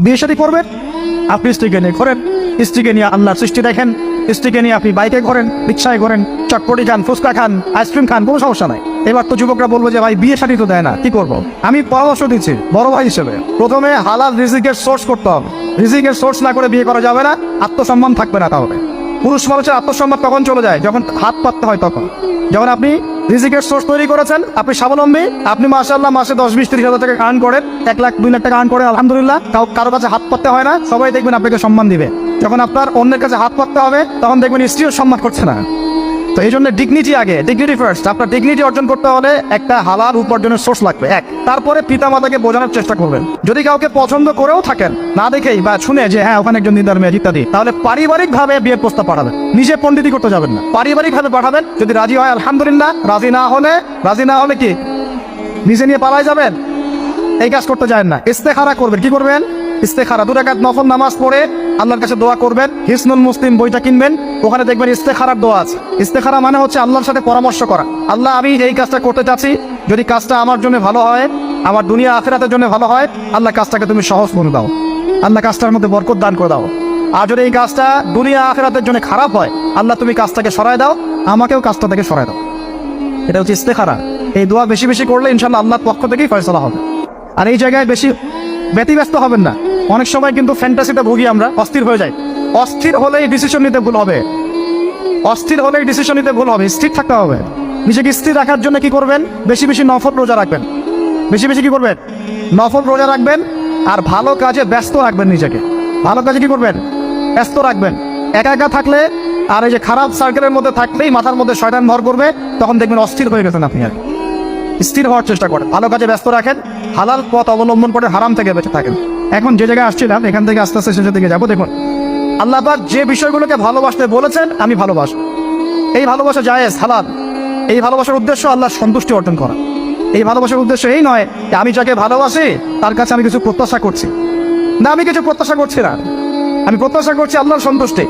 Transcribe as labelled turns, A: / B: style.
A: বিয়ে শাদী করবেন, আপনি স্ত্রীকে নিয়ে ঘোরেন, স্ত্রীকে নিয়ে আল্লাহর সৃষ্টি দেখেন, স্ত্রীকে নিয়ে আপনি বাইকে ঘোরেন, রিক্সায় ঘোরেন, চটপটি খান, ফুচকা খান, আইসক্রিম খান, কোনো সমস্যা নাই। এবার তো যুবকরা বলবো যে ভাই বিয়ে শাদী তো দেয় না, কি করবো? আমি পরামর্শ দিচ্ছি বড় ভাই হিসেবে, প্রথমে হালাল রিজিকের সোর্স করতে হবে। রিজিকের সোর্স না করে বিয়ে করা যাবে না, আত্মসম্মান থাকবে না। তাহলে পুরুষ মানুষের আত্মসম্মান তখন চলে যায় যখন হাত পাততে হয়। তখন যখন আপনি রিজিকের সোর্স তৈরি করেছেন, আপনি স্বাবলম্বী, আপনি মাশাআল্লাহ মাসে 10, 20, 30 হাজার টাকা আর্ন করেন, 1 লাখ 2 লাখ টাকা আর্ন করেন, আলহামদুলিল্লাহ, কারো কাছে হাত পাততে হয় না, সবাই দেখবেন আপনাকে সম্মান দিবে। যখন আপনার অন্যের কাছে হাত পাততে হবে, তখন দেখবেন স্ত্রীও সম্মান করছে না। তো এই জন্য ডিগনিটি আগে, ডিগনিটি ফার্স্ট। আপনার ডিগনিটি অর্জন করতে হলে একটা হালাল উপার্জনের সোর্স লাগবে, এক। তারপরে পিতামাতাকে বোঝানোর চেষ্টা করবেন। যদি কাউকে পছন্দ করেও থাকেন, না দেখেই বা শুনে যে হ্যাঁ ওখানে একজন দিনদার মেয়ে ইত্যাদি, তাহলে পারিবারিকভাবে বিয়ের প্রস্তাব পাঠাবেন, নিজে পণ্ডিতি করতে যাবেন না, পারিবারিকভাবে পাঠাবেন। যদি রাজি হয় আলহামদুলিল্লাহ, রাজি না হলে কি নিজে নিয়ে পালাই যাবেন? এই কাজ করতে যায় না। ইস্তেখারা করবেন। কি করবেন? ইস্তেখারা 2 রাকাত নফল নামাজ পড়ে আল্লাহর কাছে দোয়া করবেন। হিসনুল মুসলিম বইটা কিনবেন, ওখানে দেখবেন ইস্তেখারার দোয়া আছে। ইস্তেখারা মানে হচ্ছে আল্লাহর সাথে পরামর্শ করা। আল্লাহ, আমি এই কাজটা করতে চাচ্ছি, যদি কাজটা আমার জন্য ভালো হয়, আমার দুনিয়া আখিরাতের জন্য ভালো হয়, আল্লাহ কাজটাকে তুমি সহজ করে দাও, আল্লাহ কাজটার মধ্যে বরকত দান করে দাও। আর যদি এই কাজটা দুনিয়া আখিরাতের জন্য খারাপ হয়, আল্লাহ তুমি কাজটাকে সরায় দাও, আমাকেও কাজটা থেকে সরায় দাও। এটা হচ্ছে ইস্তেখারা। এই দোয়া বেশি বেশি করলে ইনশাআল্লাহ আল্লাহর পক্ষ থেকেই ফয়সালা হবে। আর এই জায়গায় বেশি ব্যতিব্যস্ত হবেন না। অনেক সময় কিন্তু ফ্যান্টাসিতে ভুগি আমরা, অস্থির হয়ে যাই। অস্থির হলেই ডিসিশন নিতে ভুল হবে, অস্থির হলেই ডিসিশন নিতে ভুল হবে। স্থির থাকতে হবে। নিজেকে স্থির রাখার জন্য কি করবেন? বেশি বেশি নফল রোজা রাখবেন। বেশি বেশি কি করবেন? নফল রোজা রাখবেন। আর ভালো কাজে ব্যস্ত রাখবেন নিজেকে। ভালো কাজে কি করবেন? ব্যস্ত রাখবেন। একা একা থাকলে আর এই যে খারাপ সার্কেলের মধ্যে থাকলেই মাথার মধ্যে শয়তান ভর করবে, তখন দেখবেন অস্থির হয়ে গেছেন আপনি। আর স্থির হওয়ার চেষ্টা করেন, ভালো কাজে ব্যস্ত রাখেন, হালাল পথ অবলম্বন করে হারাম থেকে বেঁচে থাকেন। এখন যে জায়গায় আসছিলাম, এখান থেকে আস্তে আস্তে শেষের দিকে যাবো। দেখুন, আল্লাহ পাক যে বিষয়গুলোকে ভালোবাসতে বলেছেন, আমি ভালোবাসি। এই ভালোবাসা জায়েজ, হালাল। এই ভালোবাসার উদ্দেশ্য আল্লাহর সন্তুষ্টি অর্জন করা। এই ভালোবাসার উদ্দেশ্য এই নয় যে আমি যাকে ভালোবাসি তার কাছে আমি কিছু প্রত্যাশা করছি। না, আমি কিছু প্রত্যাশা করছি না, আমি প্রত্যাশা করছি আল্লাহর সন্তুষ্টি।